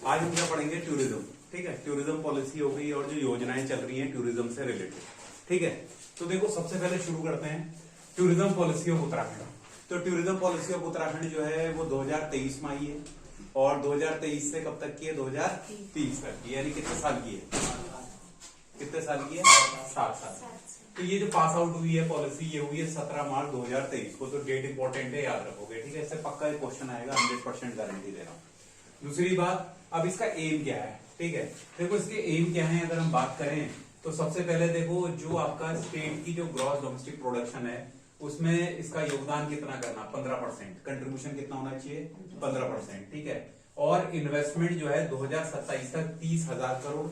आज हम क्या पढ़ेंगे, टूरिज्म। ठीक है, टूरिज्म पॉलिसी हो गई और जो योजनाएं चल रही हैं टूरिज्म से रिलेटेड। ठीक है, तो देखो सबसे पहले शुरू करते हैं टूरिज्म पॉलिसी ऑफ उत्तराखंड। तो टूरिज्म पॉलिसी ऑफ उत्तराखंड जो है वो 2023 में आई है और 2023 से कब तक की है, 2030 तक की, यानी कितने साल की है, कितने साल की है, 7 साल। तो ये जो पास आउट हुई है पॉलिसी, ये हुई है 17 मार्च 2023 को। तो डेट इंपॉर्टेंट है, याद रखोगे। ठीक है, इससे पक्का एक क्वेश्चन आएगा, 100% गारंटी दे रहा हूं। दूसरी बात, अब इसका एम क्या है। ठीक है, देखो इसके एम क्या है अगर हम बात करें तो सबसे पहले देखो जो आपका स्टेट की जो ग्रॉस डोमेस्टिक प्रोडक्शन है उसमें इसका योगदान कितना करना, 15%। कंट्रीब्यूशन कितना होना चाहिए, 15%। ठीक है, और इन्वेस्टमेंट जो है 2027 तक 30,000 करोड़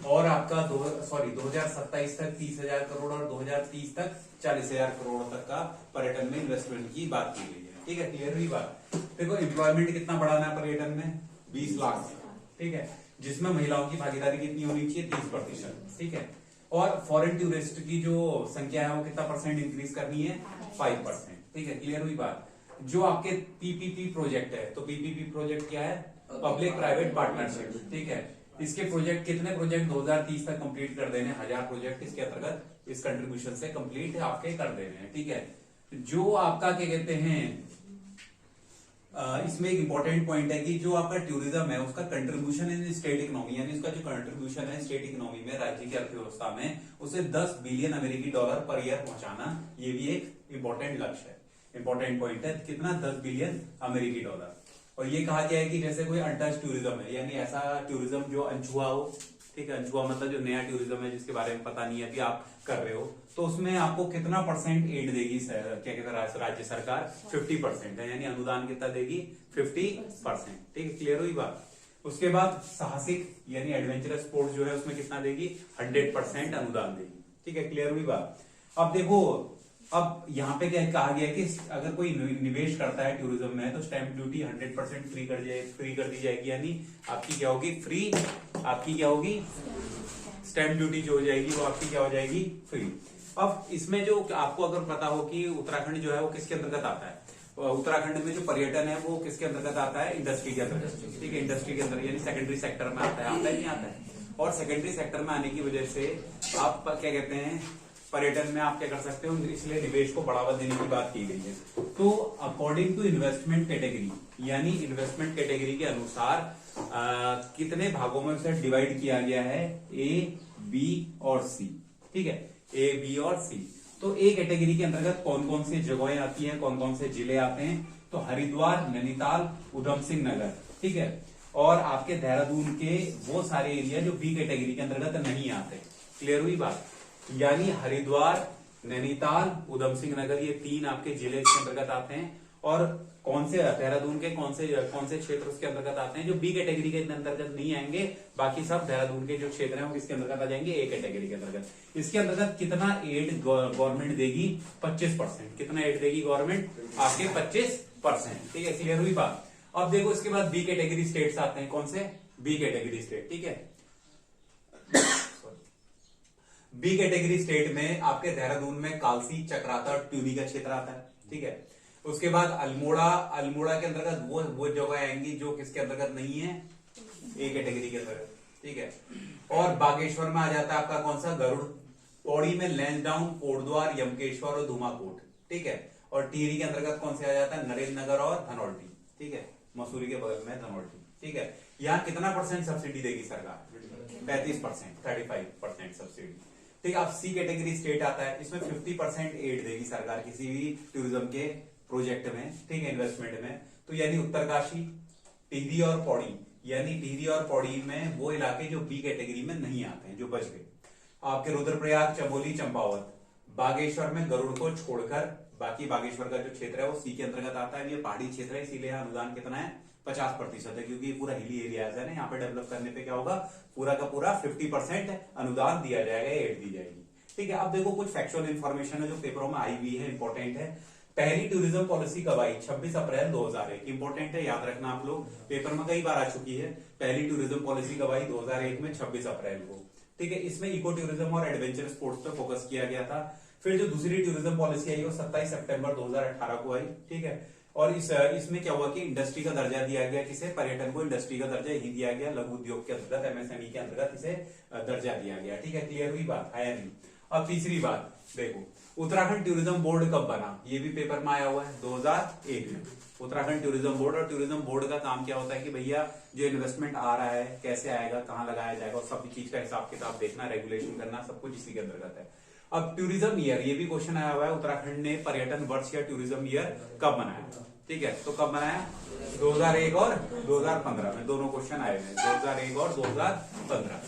और आपका 2027 तक 30,000 करोड़ और 2030 तक 40,000 करोड़ तक का पर्यटन में इन्वेस्टमेंट की बात की गई है। ठीक है, क्लियर हुई बात। देखो एम्प्लॉयमेंट कितना बढ़ाना है पर्यटन में, 20 लाख। ठीक है, जिसमें महिलाओं की भागीदारी कितनी होनी चाहिए, 30%। ठीक है, और फॉरेन टूरिस्ट की जो संख्या है वो कितना परसेंट इंक्रीज करनी है, 5%। ठीक है, क्लियर हुई बात। जो आपके पीपीपी प्रोजेक्ट है, तो पीपीपी प्रोजेक्ट क्या है, पब्लिक प्राइवेट पार्टनरशिप। ठीक है, इसके प्रोजेक्ट कितने प्रोजेक्ट 2030 तक कंप्लीट कर देने, 1000 प्रोजेक्ट इसके अंतर्गत इस कंट्रीब्यूशन से कंप्लीट आपके कर देने हैं। ठीक है, जो आपका क्या कहते हैं इसमें एक इंपॉर्टेंट पॉइंट है कि जो आपका टूरिज्म है उसका कंट्रीब्यूशन इन स्टेट इकोनॉमी, यानी उसका जो कंट्रीब्यूशन है स्टेट इकोनॉमी में, राज्य की अर्थव्यवस्था में, उसे 10 बिलियन अमेरिकी डॉलर पर ईयर पहुंचाना, ये भी एक इंपॉर्टेंट लक्ष्य है, इंपॉर्टेंट पॉइंट है। कितना, 10 बिलियन अमेरिकी डॉलर। और ये कहा गया है कि जैसे कोई अनटच टूरिज्म है, यानी ऐसा टूरिज्म जो अनछुआ हो। ठीक है, अनछुआ मतलब जो नया टूरिज्म है जिसके बारे में पता नहीं है, अभी आप कर रहे हो, तो उसमें आपको कितना परसेंट एड देगी क्या कहते हैं राज्य सरकार, 50% है, यानी अनुदान कितना देगी, 50%। ठीक है, क्लियर हुई बात। उसके बाद साहसिक यानी एडवेंचरस स्पोर्ट्स जो है उसमें कितना देगी, 100% अनुदान देगी। ठीक है, क्लियर हुई बात। अब देखो, अब यहाँ पे क्या कहा गया है कि अगर कोई निवेश करता है टूरिज्म में तो स्टैंप ड्यूटी 100% फ्री कर दी जाएगी, यानी आपकी क्या होगी, फ्री। आपकी क्या होगी, स्टैंप ड्यूटी जो हो जाएगी वो आपकी क्या हो जाएगी, फ्री। अब इसमें जो आपको अगर पता हो कि उत्तराखंड जो है वो किसके अंतर्गत आता है, उत्तराखंड में जो पर्यटन है वो किसके अंतर्गत आता है, इंडस्ट्री के अंतर्गत। ठीक है, इंडस्ट्री के अंदर यानी सेकेंडरी सेक्टर में आता है नहीं आता है। और सेकेंडरी सेक्टर में आने की वजह से आप क्या कहते हैं, पर्यटन में आप क्या कर सकते हो, इसलिए निवेश को बढ़ावा देने की बात की गई है। तो अकॉर्डिंग टू इन्वेस्टमेंट कैटेगरी, यानी इन्वेस्टमेंट कैटेगरी के अनुसार कितने भागों में उसे डिवाइड किया गया है, ए, बी और सी। ठीक है, ए, बी और सी। तो ए कैटेगरी के अंतर्गत कौन कौन सी जगहें आती हैं, कौन कौन से जिले आते हैं, तो हरिद्वार, नैनीताल, उधम सिंह नगर। ठीक है, और आपके देहरादून के वो सारे एरिया जो बी कैटेगरी के अंतर्गत नहीं आते। क्लियर हुई बात, यानी हरिद्वार, नैनीताल, उधम सिंह नगर, ये 3 आपके जिले इसके अंतर्गत आते हैं। और कौन से, देहरादून के कौन से क्षेत्र उसके अंतर्गत आते हैं, जो बी कैटेगरी के अंतर्गत नहीं आएंगे, बाकी सब देहरादून के जो क्षेत्र हैं वो किसके अंतर्गत आ जाएंगे, ए कैटेगरी के अंतर्गत। इसके अंतर्गत कितना एड गवर्नमेंट देगी, 25%। कितना एड देगी गवर्नमेंट, आपके 25%। ठीक है, क्लियर हुई बात। अब देखो इसके बाद बी कैटेगरी स्टेट्स आते हैं, कौन से, बी कैटेगरी स्टेट। ठीक है, बी कैटेगरी स्टेट में आपके देहरादून में कालसी, चक्राता, ट्यूनी का क्षेत्र आता है। ठीक है, उसके बाद अल्मोड़ा के अंतर्गत वो जगह आएंगी जो किसके अंतर्गत नहीं है, ए कैटेगरी के अंतर्गत। ठीक है, और बागेश्वर में आ जाता है आपका कौन सा, गरुड़। पौड़ी में लैंसडाउन, कोटद्वार, यमकेश्वर और धुमाकोट। ठीक है, और टिहरी के अंतर्गत कौन से आ जाता है, नरेंद्र नगर और धनौल्टी। ठीक है, मसूरी के बगल में धनौल्टी। ठीक है, यहाँ कितना परसेंट सब्सिडी देगी सरकार, 35%, 35% सब्सिडी। ठीक है, अब सी कैटेगरी स्टेट आता है, इसमें 50% एड देगी सरकार किसी भी टूरिज्म के प्रोजेक्ट में। ठीक है, इन्वेस्टमेंट में। तो यानी उत्तरकाशी, टिहरी और पौड़ी, यानी टिहरी और पौड़ी में वो इलाके जो बी कैटेगरी में नहीं आते हैं, जो बच गए। आपके रुद्रप्रयाग, चमोली, चंपावत, बागेश्वर में गरुड़ को छोड़कर बाकी बागेश्वर का जो क्षेत्र है वो सी के अंतर्गत आता है। ये पहाड़ी क्षेत्र है, इसीलिए अनुदान कितना है, 50% है, क्योंकि पूरा हिली एरिया है ना, यहाँ पे डेवलप करने पे क्या होगा, पूरा का पूरा 50% अनुदान दिया जाएगा, एड दी जाएगी। ठीक है, अब देखो कुछ फैक्चुअल इन्फॉर्मेशन है जो पेपरों में आई हुई है, इंपॉर्टेंट है। पहली टूरिज्म पॉलिसी कब आई, 26 अप्रैल 2001। इंपॉर्टेंट है, याद रखना आप लोग, पेपर में कई बार आ चुकी है। पहली टूरिज्म पॉलिसी कब आई, 2001 में 26 अप्रैल को। ठीक है, इसमें इको टूरिज्म और एडवेंचर स्पोर्ट्स पे फोकस किया गया था। फिर जो दूसरी टूरिज्म पॉलिसी आई वो 27 सितंबर 2018 को आई। ठीक है, और इसमें क्या हुआ कि इंडस्ट्री का दर्जा दिया गया, किसे, पर्यटन को इंडस्ट्री का दर्जा यही दिया गया, लघु उद्योग के अंतर्गत, एमएसएमई के अंतर्गत इसे दर्जा दिया गया। ठीक है, क्लियर हुई बात है या नहीं? अब तीसरी बात देखो, उत्तराखंड टूरिज्म बोर्ड कब बना, ये भी पेपर में आया हुआ है 2001 में। उत्तराखंड टूरिज्म बोर्ड, और टूरिज्म बोर्ड का काम क्या होता है कि भैया जो इन्वेस्टमेंट आ रहा है कैसे आएगा, कहाँ लगाया जाएगा, और सब चीज का हिसाब किताब देखना, रेगुलेशन करना, सब कुछ इसी के अंतर्गत है। अब टूरिज्म ईयर, ये भी क्वेश्चन आया हुआ है, उत्तराखंड ने पर्यटन वर्ष या टूरिज्म ईयर कब बनाया? ठीक है, तो कब बनाया? 2001 और 2015 में दोनों क्वेश्चन आए हुए हैं, 2001 और 2015।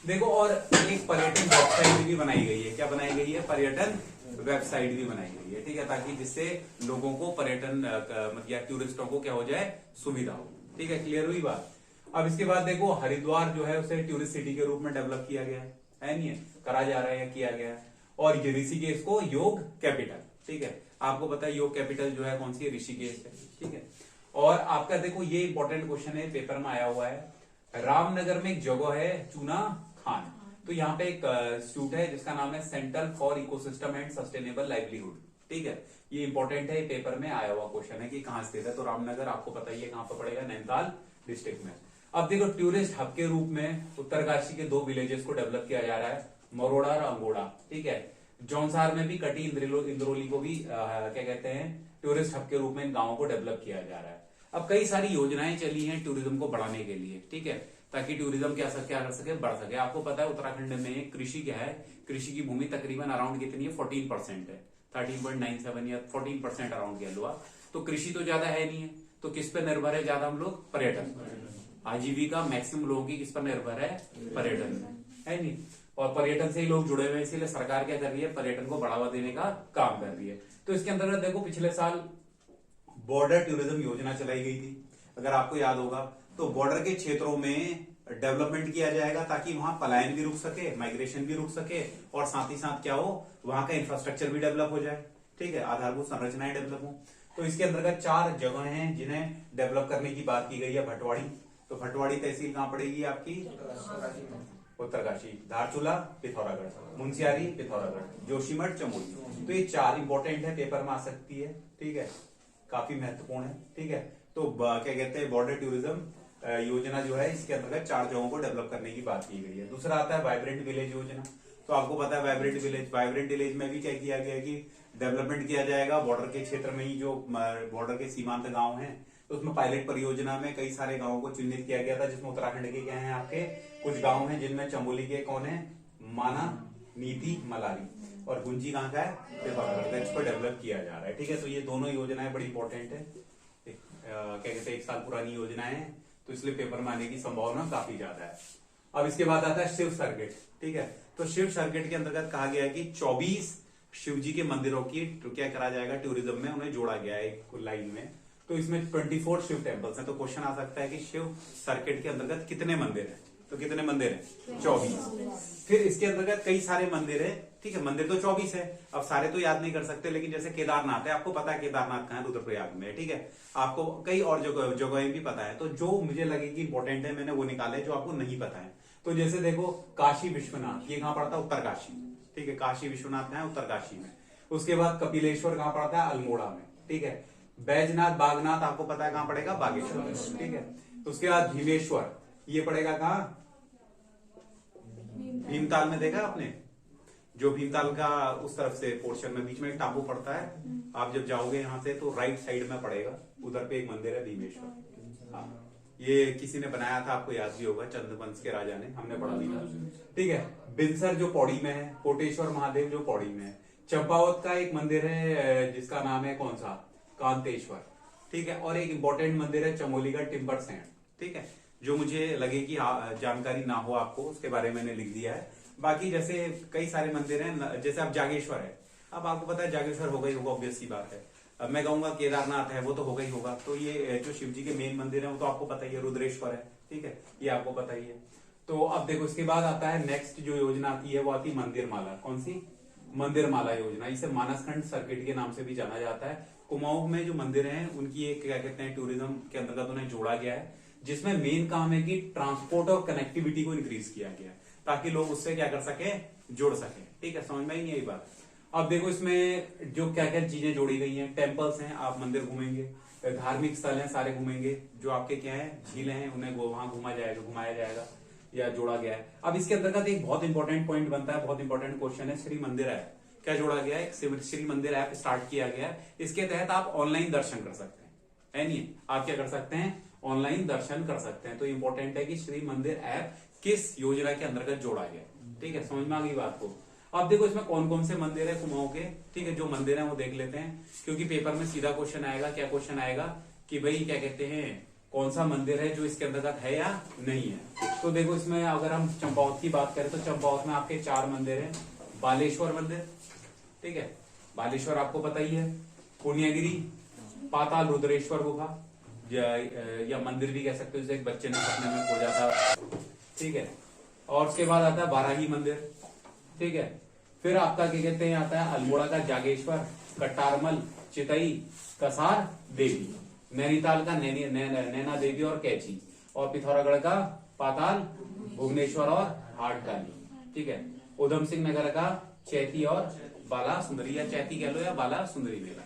देखो, और एक पर्यटन वेबसाइट भी बनाई गई है। क्या बनाई गई है? पर्यटन वेबसाइट भी बनाई गई है। ठीक है, ताकि जिससे लोगों को पर्यटन मतलब या टूरिस्टों को क्या हो जाए, सुविधा हो। ठीक है, क्लियर हुई बात? अब इसके बाद देखो, हरिद्वार जो है उसे टूरिस्ट सिटी के रूप में डेवलप किया गया है नहीं है, करा जा रहा है या किया गया है। और ये ऋषिकेश को योग कैपिटल, ठीक है, आपको पता है योग कैपिटल जो है कौन सी है, ऋषिकेश है। ठीक है, और आपका देखो ये इंपॉर्टेंट क्वेश्चन है, पेपर में आया हुआ है, रामनगर में एक जगह है चूना खान, तो यहाँ पे एक इंस्टीट्यूट है जिसका नाम है centre for ecosystem and sustainable livelihood. ठीक है, ये इंपॉर्टेंट है, पेपर में आया हुआ क्वेश्चन है कि कहाँ स्थित है। तो रामनगर आपको पता ही है कहाँ पर पड़ेगा, नैनीताल डिस्ट्रिक्ट में। अब देखो, टूरिस्ट हब के रूप में उत्तरकाशी के 2 विलेजेस को डेवलप किया जा रहा है, मरोड़ा और अंगोड़ा। ठीक है, जौनसार में भी कटी इंद्रोली को भी क्या कहते हैं, टूरिस्ट हब के रूप में इन गांवों को डेवलप किया जा रहा है। अब कई सारी योजनाएं चली हैं टूरिज्म को बढ़ाने के लिए। ठीक है, ताकि टूरिज्म क्या कर सके, बढ़ सके। आपको पता है उत्तराखंड में कृषि क्या है, कृषि की भूमि तकरीबन अराउंड कितनी है, 14% है, 13.97 या 14% अराउंड कह लो आप। तो कृषि तो ज्यादा है नहीं है, तो किस पे निर्भर है ज्यादा हम लोग? पर्यटन। आजीविका मैक्सिमम लोगों की किस पर निर्भर है? पर्यटन है नहीं, और पर्यटन से ही लोग जुड़े हुए हैं, इसीलिए सरकार क्या कर रही है, पर्यटन को बढ़ावा देने का काम कर रही है। तो इसके अंतर्गत देखो, पिछले साल बॉर्डर टूरिज्म योजना चलाई गई थी, अगर आपको याद होगा। तो बॉर्डर के क्षेत्रों में डेवलपमेंट किया जाएगा ताकि वहां पलायन भी रुक सके, माइग्रेशन भी रुक सके, और साथ ही साथ क्या हो, वहां का इंफ्रास्ट्रक्चर भी डेवलप हो जाए। ठीक है, आधारभूत संरचनाएं डेवलप हो। तो इसके अंतर्गत 4 जगह हैं जिन्हें डेवलप करने की बात की गई है। भटवाड़ी, तो भटवाड़ी तहसील कहां पड़ेगी आपकी? उत्तरकाशी। धारचूला पिथौरागढ़, मुंशियारी पिथौरागढ़, जोशीमठ चमोली। तो ये 4 इंपॉर्टेंट है, पेपर में आ सकती है। ठीक है, काफी महत्वपूर्ण है। ठीक है, तो क्या कहते हैं, बॉर्डर टूरिज्म योजना जो है इसके अंतर्गत 4 जगहों को डेवलप करने की बात की गई है। दूसरा आता है वाइब्रेंट विलेज योजना। तो आपको पता है वाइब्रेंट विलेज में भी क्या किया गया कि डेवलपमेंट किया जाएगा बॉर्डर के क्षेत्र में ही, जो बॉर्डर के सीमांत गांव हैं। तो उसमें पायलट परियोजना में कई सारे गांवों को चिन्हित किया गया था, जिसमें उत्तराखंड के क्या है आपके कुछ गांव हैं, जिनमें चमोली के कौन है, माना, नीति, मलारी, और गुंजी कहाँ का है, पिथौरागढ़। इस पर डेवलप किया जा रहा है। ठीक है, तो ये दोनों योजनाएं बड़ी इंपॉर्टेंट है, क्या कहते हैं, 1 साल पुरानी योजनाएं हैं, तो इसलिए पेपर में आने की संभावना काफी ज्यादा है। अब इसके बाद आता है शिव सर्किट। ठीक है, तो शिव सर्किट के अंतर्गत कहा गया है कि 24 शिव जी के मंदिरों की क्या करा जाएगा, टूरिज्म में उन्हें जोड़ा गया है एक लाइन में। तो इसमें 24 शिव टेम्पल्स हैं। तो क्वेश्चन आ सकता है कि शिव सर्किट के अंतर्गत कितने मंदिर हैं? तो कितने मंदिर हैं? 24। फिर इसके अंतर्गत कई सारे मंदिर है। ठीक है, मंदिर तो 24 है, अब सारे तो याद नहीं कर सकते, लेकिन जैसे केदारनाथ है, आपको पता है केदारनाथ कहाँ है, रुद्रप्रयाग में। ठीक है, आपको कई और जगहें भी पता है। तो जो मुझे लगेगी इंपॉर्टेंट है, मैंने वो निकाले जो आपको नहीं पता है। तो जैसे देखो, काशी विश्वनाथ, ये कहाँ पड़ता है? उत्तरकाशी। ठीक है, काशी विश्वनाथ है उत्तरकाशी में। उसके बाद कपिलेश्वर कहाँ पड़ता है? अल्मोड़ा में। ठीक है, बैजनाथ बागनाथ आपको पता है कहाँ पड़ेगा? बागेश्वर। ठीक है, उसके बाद भीमेश्वर, ये पड़ेगा कहाँ? भीमताल में। देखा आपने, जो भीमताल का उस तरफ से पोर्शन में बीच में एक टापू पड़ता है, आप जब जाओगे यहाँ से तो राइट साइड में पड़ेगा, उधर पे एक मंदिर है भीमेश्वर। हाँ, ये किसी ने बनाया था, आपको याद भी होगा, चंद्रवंश के राजा ने, हमने पढ़ा भी था। ठीक है, बिनसर जो पौड़ी में है, कोटेश्वर महादेव जो पौड़ी में है, चंपावत का एक मंदिर है जिसका नाम है कौन सा? कांतेश्वर। ठीक है, और एक इंपॉर्टेंट मंदिर है चमोली का टिम्बर सैंड। ठीक है, जो मुझे लगे कि जानकारी ना हो आपको, उसके बारे में मैंने लिख दिया है। बाकी जैसे कई सारे मंदिर हैं, जैसे अब जागेश्वर है, अब आपको पता है जागेश्वर होगा ही होगा, ऑब्वियस सी बात है। अब मैं कहूंगा केदारनाथ है, वो तो होगा ही होगा। तो ये जो शिव जी के मेन मंदिर है वो तो आपको पता ही है, रुद्रेश्वर है। ठीक है, ये आपको पता ही है। तो अब देखो, इसके बाद आता है नेक्स्ट जो योजना आती है, वो आती है मंदिर माला। कौन सी? मंदिर माला योजना। इसे मानसखंड सर्किट के नाम से भी जाना जाता है। कुमाऊं में जो मंदिर हैं उनकी एक क्या कहते हैं, टूरिज्म के अंतर्गत उन्हें जोड़ा गया है, जिसमें मेन काम है कि ट्रांसपोर्ट और कनेक्टिविटी को इंक्रीज किया गया है, ताकि लोग उससे क्या कर सके, जुड़ सके। ठीक है, समझ में ही नहीं आई बात। अब देखो, इसमें जो क्या क्या चीजें जोड़ी गई हैं, टेम्पल्स हैं, आप मंदिर घूमेंगे, धार्मिक स्थल हैं सारे घूमेंगे, जो आपके क्या है झीलें हैं उन्हें वहां घुमाया जाएगा या जोड़ा गया है। अब इसके अंतर्गत एक बहुत इंपॉर्टेंट पॉइंट बनता है, बहुत इंपॉर्टेंट क्वेश्चन है, श्री मंदिर ऐप क्या जोड़ा गया है? श्री मंदिर ऐप स्टार्ट किया गया है। इसके तहत आप ऑनलाइन दर्शन कर सकते हैं, है नहीं? आप क्या कर सकते हैं? ऑनलाइन दर्शन कर सकते हैं। तो इंपॉर्टेंट है कि श्री मंदिर ऐप किस योजना के अंतर्गत जोड़ा गया, ठीक है? समझ में आ गई बात को। अब देखो इसमें कौन कौन से मंदिर है कुमाऊं के, ठीक है? जो मंदिर है वो देख लेते हैं, क्योंकि पेपर में सीधा क्वेश्चन आएगा। क्या क्वेश्चन आएगा कि भाई क्या कहते हैं, कौन सा मंदिर है जो इसके अंतर्गत है या नहीं है। तो देखो इसमें अगर हम चंपावत की बात करें तो चंपावत में आपके 4 मंदिर है। बालेश्वर मंदिर, ठीक है, बालेश्वर आपको पता ही है। पुण्यगिरी, पाताल रुद्रेश्वर गुफा या मंदिर भी कह सकते हो, जैसे एक बच्चे ने सपने में खोजा था, ठीक है। और उसके बाद आता है बाराही मंदिर, ठीक है। फिर आपका क्या कहते हैं आता है अल्मोड़ा का जागेश्वर, कटारमल, चितई, कसार देवी, नैनीताल का नैना देवी और कैची, और पिथौरागढ़ का पाताल भुवनेश्वर और हाटकाली, ठीक है। उधम सिंह नगर का चैती और बाला सुंदरी, या चैती कह लो या बाला सुंदरी मेला।